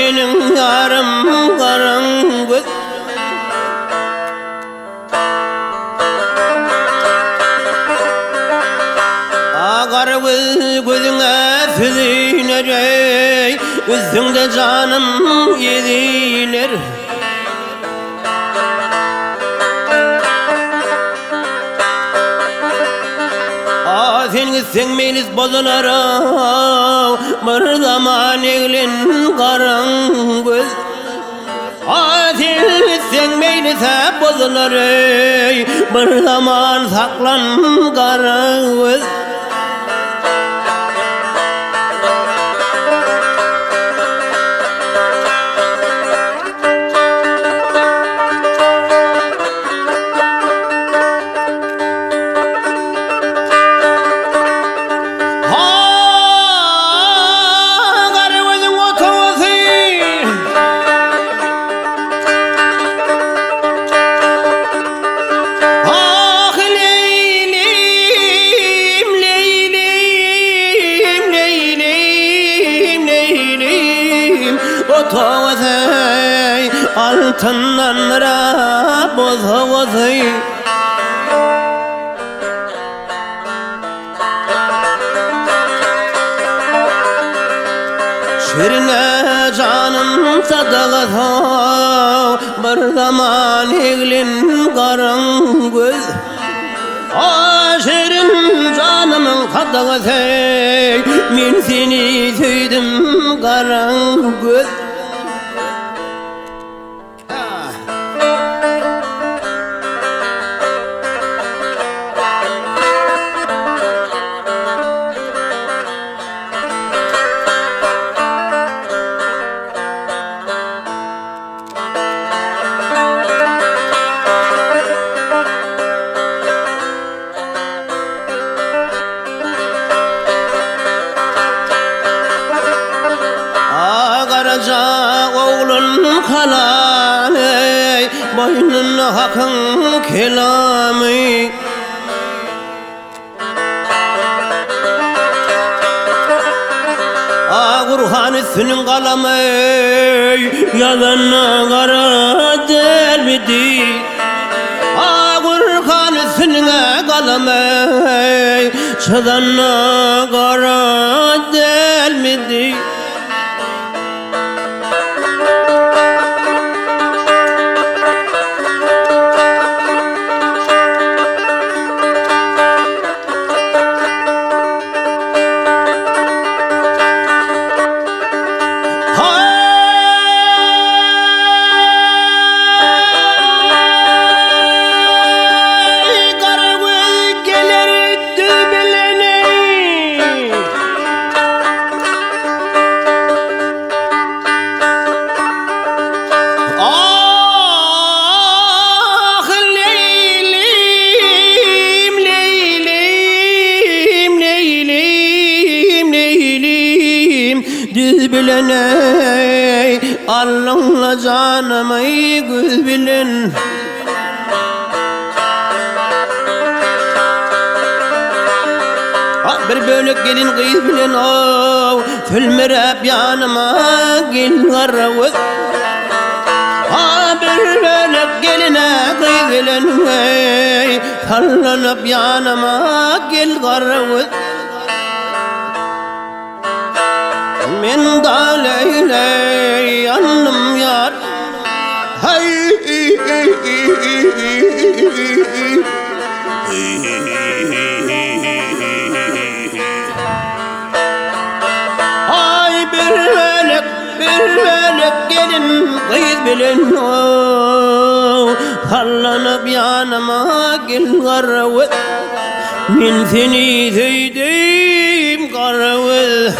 menin yarım karangöz. Karagöz gözüne süzülecek, üstünde canım yediler. Sen gitsen meylis bozular, bir zaman eğlen karangöz. Sen gitsen meylis bozular, bir zaman saklan karangöz. Otavazay altından ra bozavazay. Şirine canım sadağasa, bir zaman eğlen karangöz. Şirin canımın sadağasa, men seni söyledim karangöz. Oğlun kalanı, boynuna hakın kelamı. Kurhan üstünün kalamı, yazanına kara delmedi. Kurhan üstünün kalamı, yazanına kara delmedi. Düz bilene Allah'la canımı göz bilen. Bir bölük gelin kız bilen, tülmerep yanıma gel karagöz. Bir bölük geline kız bilen, sallanıp yanıma gel karagöz. Men da leyley yanım yar, hey ay bir velek gelin kız bilen, sallanıp yanıma gel karagöz. Men seni sevdim karagöz.